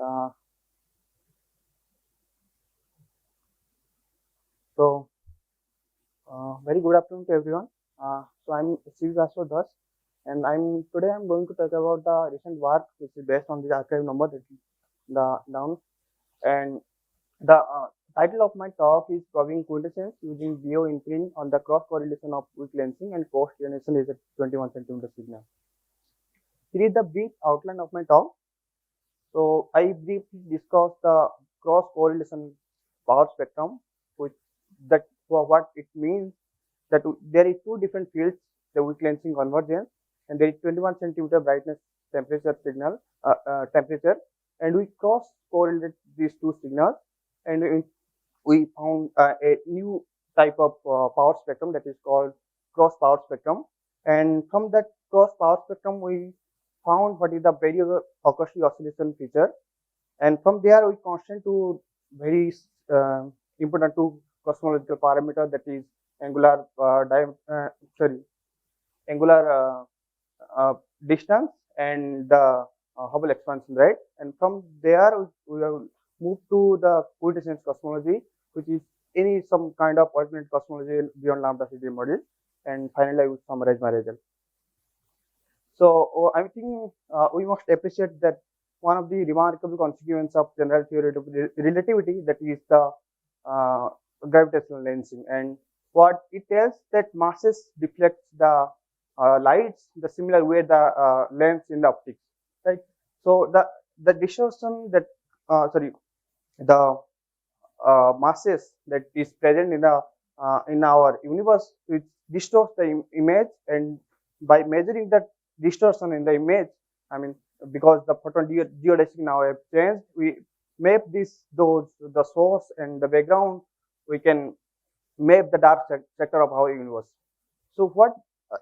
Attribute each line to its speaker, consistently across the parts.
Speaker 1: Uh, so, very good afternoon to everyone. So I'm Vaswar, and I'm going to talk about the recent work which is based on the archive number that is the down. And the title of my talk is proving quintessence using bio imprint on the cross correlation of quick lensing and post-reionization is a 21 centimeter signal. Here is the brief outline of my talk. So I briefly discussed the cross correlation power spectrum, which that for what it means that there is two different fields, the weak lensing convergence, and there is 21 centimeter brightness temperature signal temperature, and we cross correlate these two signals, and we found a new type of power spectrum that is called cross power spectrum, and from that cross power spectrum we found what is the barrier acoustic oscillation feature, and from there we constant to very important two cosmological parameter, that is angular sorry angular distance and the Hubble expansion, right? And from there we will move to the quintessence cosmology, which is any some kind of alternate cosmology beyond lambda CDM model. And finally I will summarize my result. So I think we must appreciate that one of the remarkable consequences of general theory of relativity, that is the gravitational lensing, and what it tells that masses deflect the lights the similar way the lens in the optics, right? So the distortion that sorry the masses that is present in our universe, which distorts the image, and by measuring that distortion in the image, I mean, because the photon geodesic now have changed, we map the source and the background, we can map the dark sector of our universe. So what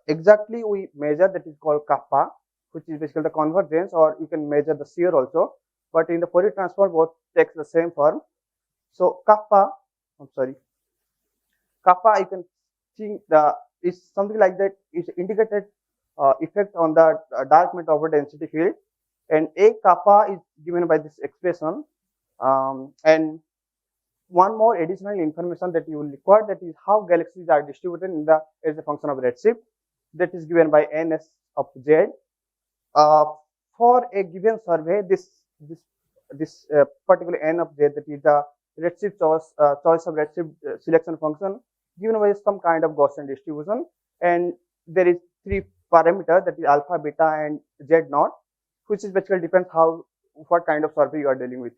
Speaker 1: exactly we measure, that is called kappa, which is basically the convergence, or you can measure the shear also, but in the Fourier transform both takes the same form. So kappa, I'm sorry, kappa you can think the is something like that is integrated effect on the dark matter over density field, and a kappa is given by this expression, and one more additional information that you will require, that is how galaxies are distributed in the as a function of redshift, that is given by ns of z. Uh, for a given survey, this particular n of z, that is the redshift choice of redshift selection function given by some kind of Gaussian distribution, and there is three parameters, that is alpha, beta, and z naught, which is basically depends what kind of survey you are dealing with.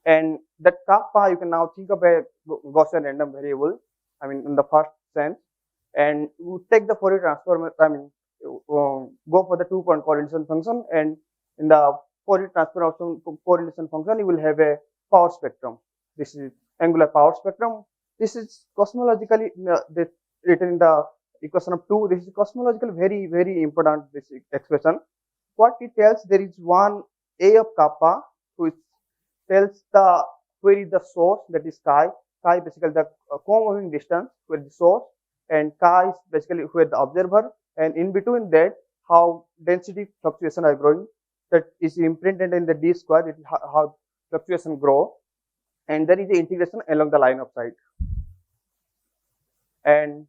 Speaker 1: And that kappa you can now think of a Gaussian random variable, I mean in the first sense, and you take the Fourier transform, I mean go for the 2-point correlation function, and in the Fourier transform correlation function you will have a power spectrum. This is angular power spectrum. This is cosmologically written in the equation of 2. This is cosmological very important, this expression. What it tells, there is one A of kappa which tells where is the source, that is chi. Chi basically the co-moving distance where the source, and chi is basically where the observer, and in between that how density fluctuation are growing, that is imprinted in the d square, it is how fluctuation grow, and there is the integration along the line of sight. And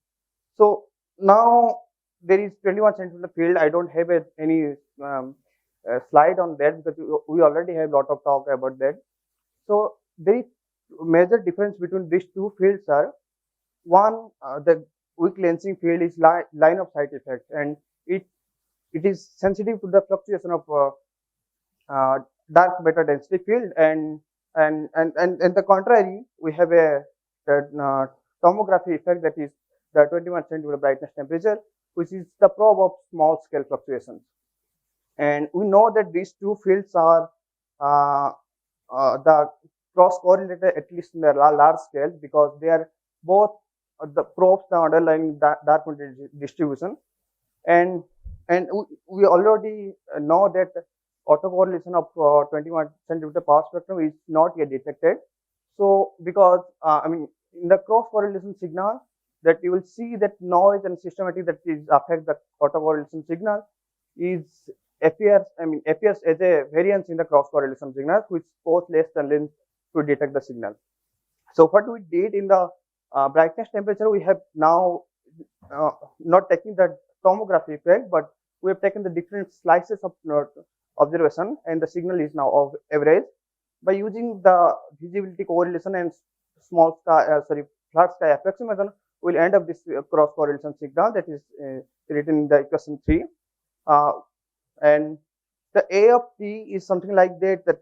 Speaker 1: so now there is 21 centimeter field. I don't have any slide on that because we already have a lot of talk about that. So there is major difference between these two fields are, one, the weak lensing field is line of sight effect, and it is sensitive to the fluctuation of dark matter density field, and the contrary, we have a tomography effect, that is the 21 centimeter brightness temperature, which is the probe of small scale fluctuations. And we know that these two fields are the cross correlated at least in the large scale, because they are both the probes the underlying dark matter distribution, and we already know that autocorrelation of 21 centimeter power spectrum is not yet detected. So because I mean in the cross correlation signal, that you will see that noise and systematic that is affect the autocorrelation signal is appears as a variance in the cross correlation signal, which goes less than length to detect the signal. So what we did in the brightness temperature, we have now not taking the tomography effect, but we have taken the different slices of observation, and the signal is now of average by using the visibility correlation and small sky, flat sky approximation. We'll end up this cross correlation signal that is written in the equation 3. And the A of T is something like that, that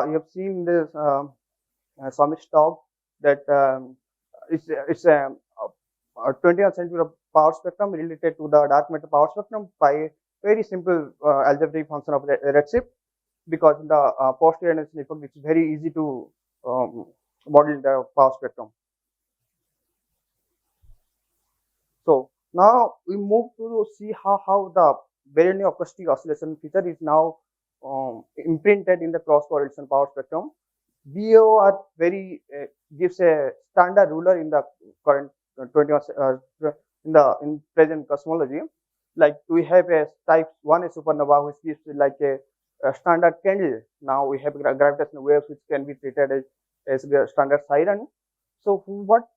Speaker 1: you have seen this Swami's talk, that it's a 21st century power spectrum related to the dark matter power spectrum by a very simple algebraic function of redshift, because in the post-reionization effect it's very easy to model the power spectrum. So now we move to see how the baryonic acoustic oscillation feature is now imprinted in the cross correlation power spectrum. BO are very gives a standard ruler in the current 21 in present cosmology. Like we have a type 1a supernova which gives like a standard candle. Now we have gravitational waves which can be treated as the standard siren. So what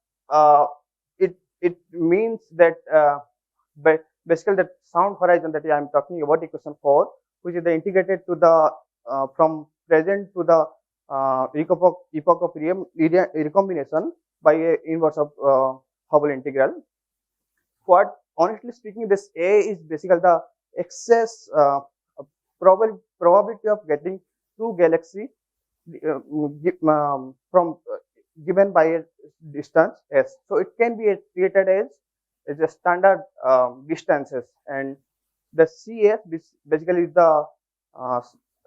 Speaker 1: it means that basically that sound horizon that I am talking about, equation 4, which is the integrated to the from present to the epoch of recombination by a inverse of Hubble integral. What honestly speaking, this A is basically the excess probability of getting two galaxy from given by a distance s. So it can be treated as a standard distances, and the Cs basically is the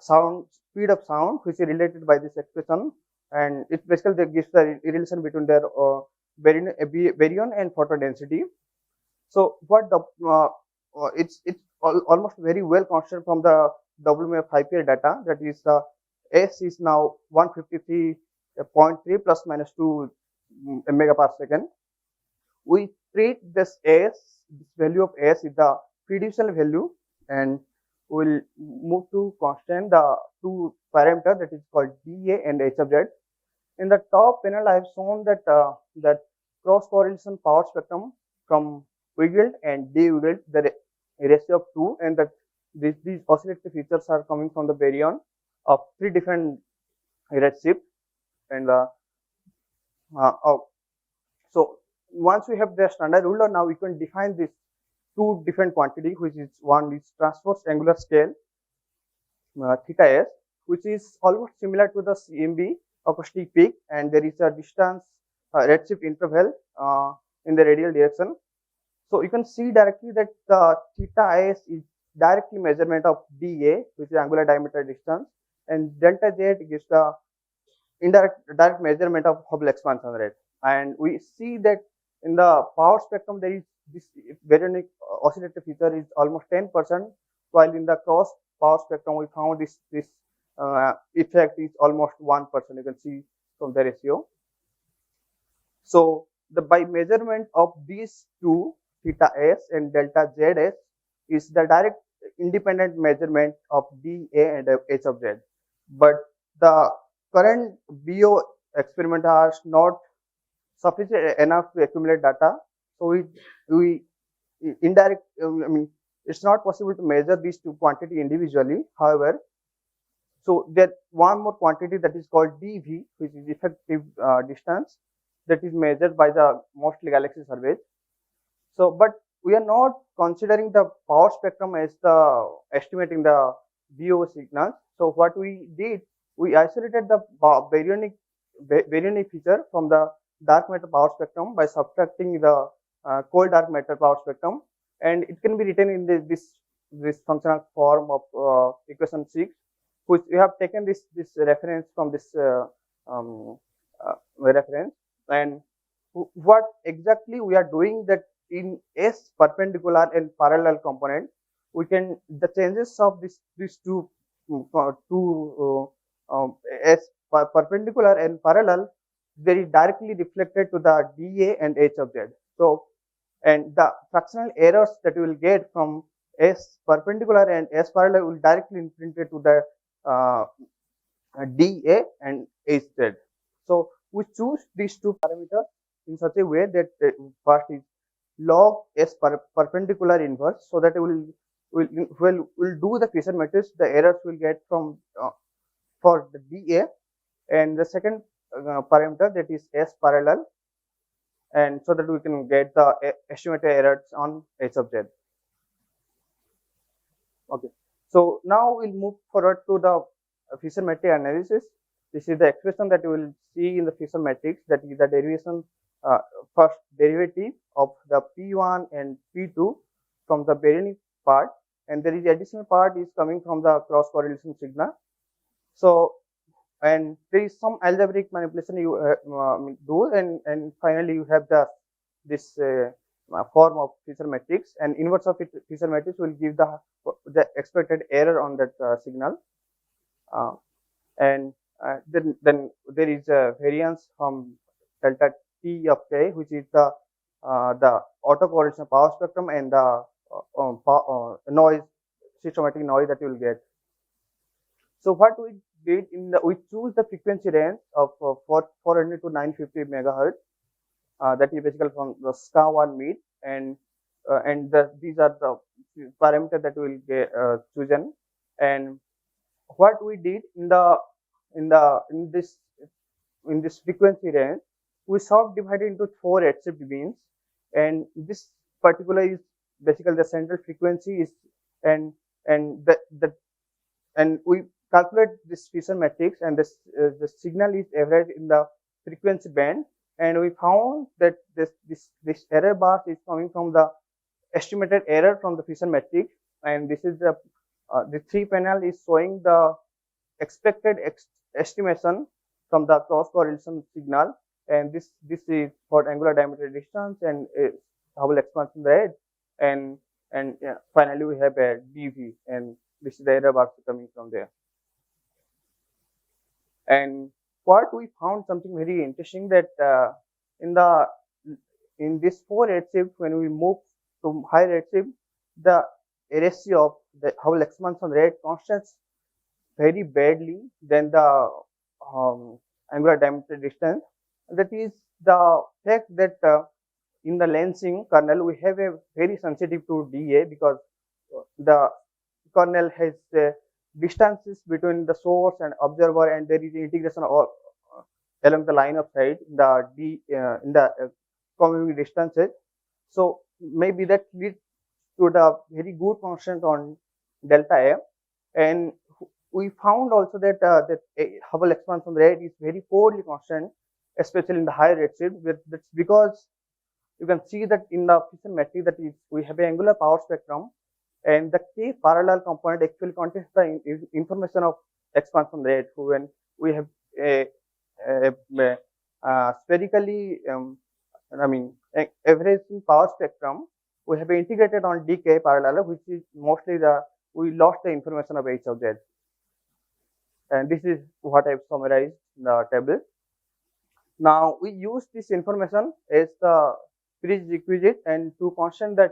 Speaker 1: sound speed of sound, which is related by this expression, and it basically gives the relation between their baryon and photon density. So what the it's almost very well constant from the WMF 5-year data, that is the S is now 153.3 plus minus 2 megaparsecond. We treat this value of S is the fiducial value, and we'll move to constant the two parameter that is called dA and H of Z. In the top panel, I have shown that that cross correlation power spectrum from Wiggled and de-Wiggled, the ratio of 2, and that these oscillatory features are coming from the baryon of 3 different redshift. And so once we have the standard ruler, now we can define this two different quantity, which is one is transverse angular scale theta s, which is almost similar to the CMB acoustic peak, and there is a distance redshift interval in the radial direction. So you can see directly that the theta s is directly measurement of dA, which is angular diameter distance, and delta z gives the direct measurement of Hubble expansion rate. And we see that in the power spectrum there is this baryonic oscillator feature is almost 10%, while in the cross power spectrum we found this effect is almost 1%. You can see from the ratio. So by measurement of these two, theta s and delta zs, is the direct independent measurement of dA and H of Z. But the current BO experiment are not sufficient enough to accumulate data. So we indirect, it's not possible to measure these two quantity individually. However, so there one more quantity that is called dV, which is effective distance, that is measured by the mostly galaxy surveys. So, but we are not considering the power spectrum as the estimating the BO signals. So what we did, we isolated the baryonic feature from the dark matter power spectrum by subtracting the cold dark matter power spectrum, and it can be written in this functional form of equation 6, which we have taken this reference from this reference. And what exactly we are doing, that in S perpendicular and parallel component, we can the changes of these two S perpendicular and parallel, very directly reflected to the dA and H of Z. So, and the fractional errors that you will get from S perpendicular and S parallel will directly imprint it to the dA and HZ. So we choose these two parameters in such a way that first is log S perpendicular inverse, so that will do the Fisher matrix. The errors will get from for the dA, and the second parameter, that is S parallel, and so that we can get the estimated errors on H of Z. Okay. So now we'll move forward to the Fisher matrix analysis. This is the expression that you will see in the Fisher matrix, that is the derivation, first derivative of the P1 and P2 from the baryonic part, and there is additional part is coming from the cross correlation signal. So, and there is some algebraic manipulation you do, and finally you have this form of Fisher matrix, and inverse of Fisher matrix will give the expected error on that signal, and then there is a variance from delta T of K, which is the autocorrelation power spectrum and the noise, systematic noise that you will get. So what we did we choose the frequency range of 400 to 950 megahertz. That is basically from the SCA1 mid, and these are the parameters that will get chosen. And what we did in this frequency range, we subdivided into 4 redshift beams, and this particular is basically the central frequency is, and we calculate this Fisher matrix, and the signal is averaged in the frequency band, and we found that this error bar is coming from the estimated error from the Fisher matrix, and this is the 3 panel is showing the expected estimation from the cross correlation signal, and this is for angular diameter distance and Hubble expansion rate, and finally we have a dV, and this is the error bar coming from there. And what we found something very interesting, that in this 4 redshift, when we move to high redshift, the ratio of the Hubble expansion rate constants very badly than the angular diameter distance. That is the fact that in the lensing kernel we have a very sensitive to dA, because the kernel has distances between the source and observer, and there is integration all along the line of sight in the commuting distances. So maybe that leads to the very good constant on delta A, and we found also that Hubble expansion rate is very poorly constant, especially in the higher redshift. That's because you can see that in the Fisher matrix, that is, we have an angular power spectrum, and the K parallel component actually contains the information of expansion rate. When we have a spherically, averaging power spectrum, we have integrated on dk parallel, which is mostly we lost the information of H of Z. And this is what I've summarized in the table. Now we use this information as the prerequisite and to constant that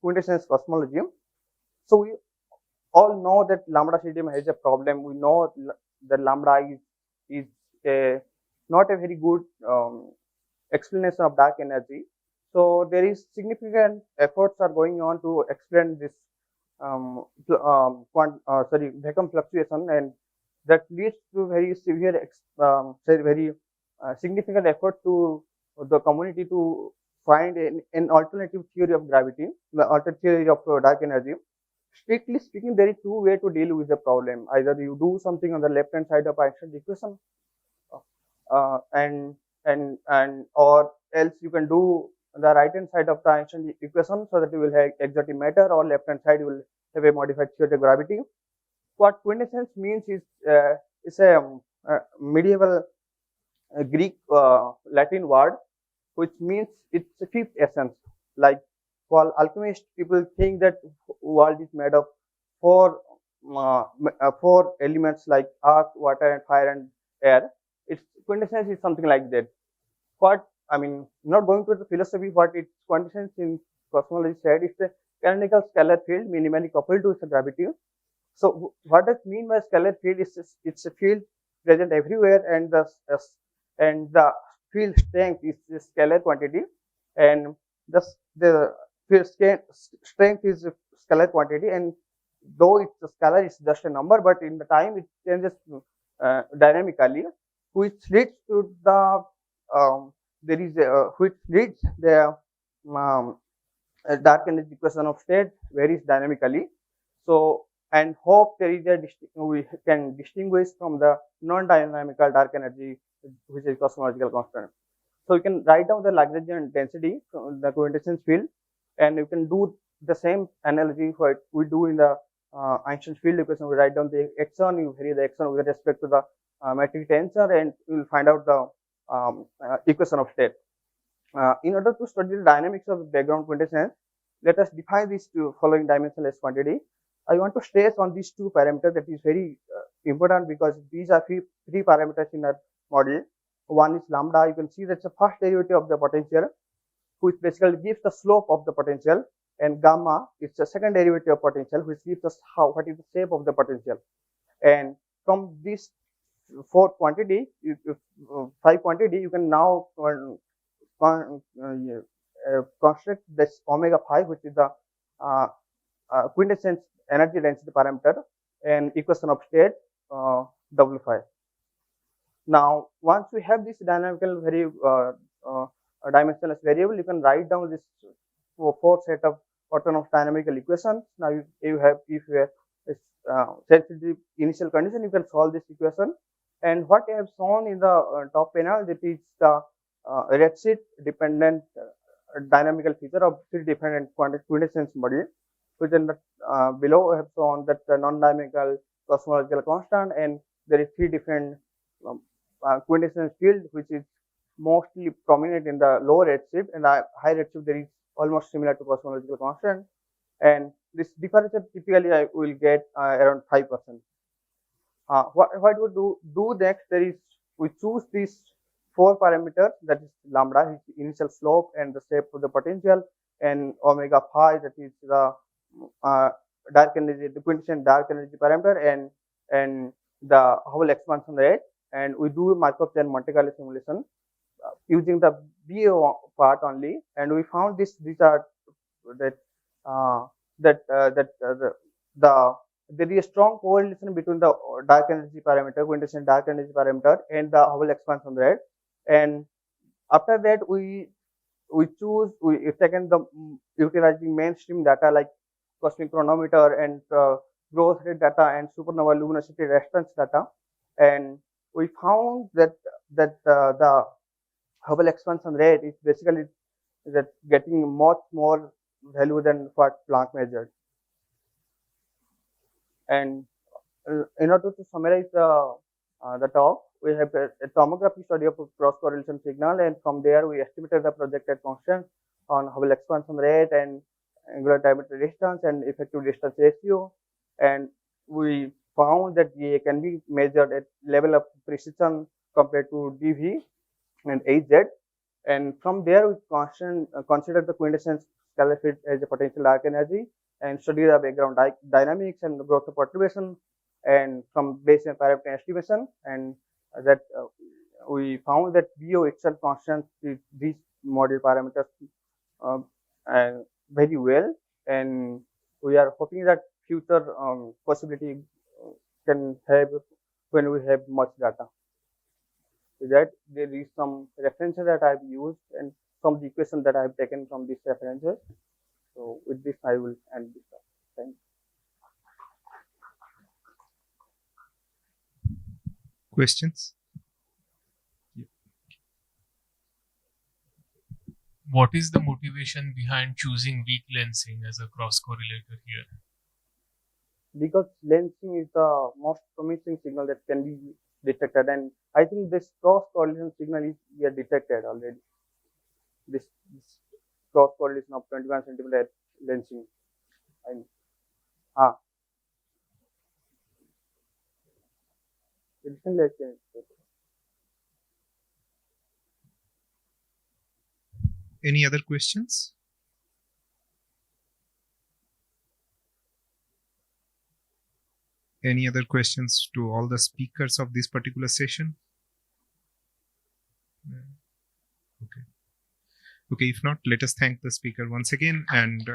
Speaker 1: quintessence cosmology. So we all know that lambda CDM has a problem. We know that lambda is not a very good explanation of dark energy. So there is significant efforts are going on to explain this vacuum fluctuation, and that leads to very severe, very significant effort to the community to find an alternative theory of gravity, the alternative theory of dark energy. Strictly speaking, there is 2 ways to deal with the problem. Either you do something on the left hand side of Einstein's equation, or else you can do the right hand side of the Einstein equation, so that you will have exotic matter, or left hand side you will have a modified theory of gravity. What quintessence means is a medieval Greek Latin word, which means it's a 5th essence. Like for alchemists, people think that world is made of 4 elements like earth, water, and fire and air. Its quintessence is something like that. Not going to the philosophy, what its quintessence in cosmology said, it's canonical scalar field minimally coupled to its gravity. So what does mean by scalar field? It's a field present everywhere, and the field strength is the scalar quantity, and the field strength is a scalar quantity, and though it's a scalar, it's just a number, but in the time it changes dynamically, which leads to the there is which leads the um, dark energy equation of state varies dynamically. So, and hope there is a we can distinguish from the non-dynamical dark energy, which is cosmological constant. So you can write down the Lagrangian density, the quintessence field, and you can do the same analogy what we do in the Einstein's field equation. We write down the xn, you vary the xn with respect to the metric tensor, and you will find out the equation of state. In order to study the dynamics of background quintessence, let us define these two following dimensionless quantity. I want to stress on these two parameters that is very important because these are three parameters in our model. One is lambda. You can see that's the first derivative of the potential, which basically gives the slope of the potential, and gamma is the second derivative of potential, which gives us what is the shape of the potential. And from these four quantity, five quantity, you can now construct this omega phi, which is the quintessence energy density parameter, and equation of state W phi. Now, once we have this dynamical dimensionless variable, you can write down this four set of autonomous dynamical equations. Now, you have if you have sensitive initial condition, you can solve this equation. And what I have shown in the top panel, that is the redshift dependent dynamical feature of three different quintessence model, which in the below I have shown that the non-dynamical cosmological constant, and there is three different quintessence field, which is mostly prominent in the low redshift, and the high redshift there is almost similar to cosmological constant, and this differential typically I will get around 5%. What we do next, there is we choose these four parameters, that is lambda, his initial slope and the shape of the potential, and omega phi, that is the dark energy, the quintessence dark energy parameter, and the Hubble expansion rate, and we do Markov-Chain Monte Carlo simulation using the BO part only, and we found these are that there is a strong correlation between the dark energy parameter, quintessence dark energy parameter, and the Hubble expansion rate. And after that, we taken the utilizing mainstream data like cosmic chronometer and growth rate data and supernova luminosity response data, and we found that the Hubble expansion rate is basically that getting much more value than what Planck measured. And in order to summarize the talk, we have a tomography study of cross correlation signal, and from there we estimated the projected constant on Hubble expansion rate and angular diameter distance and effective distance ratio, and we found that GA can be measured at level of precision compared to DV and HZ, and from there we consider the quintessence scalar field as a potential dark energy and study the background dynamics and the growth of perturbation, and from Bayesian parameter estimation, and that we found that BO itself constants these model parameters very well, and we are hoping that future possibility can have when we have much data. So that there is some references that I have used and some the equation that I have taken from these references. So with this I will end this talk. Thank you.
Speaker 2: Questions? What is the motivation behind choosing weak lensing as a cross correlator here?
Speaker 1: Because lensing is the most promising signal that can be detected, and I think this cross correlation signal is detected already. This cross correlation of 21 centimeter lensing.
Speaker 2: Any other questions?
Speaker 3: Any other questions to all the speakers of this particular session? Okay. Okay, if not, let us thank the speaker once again, and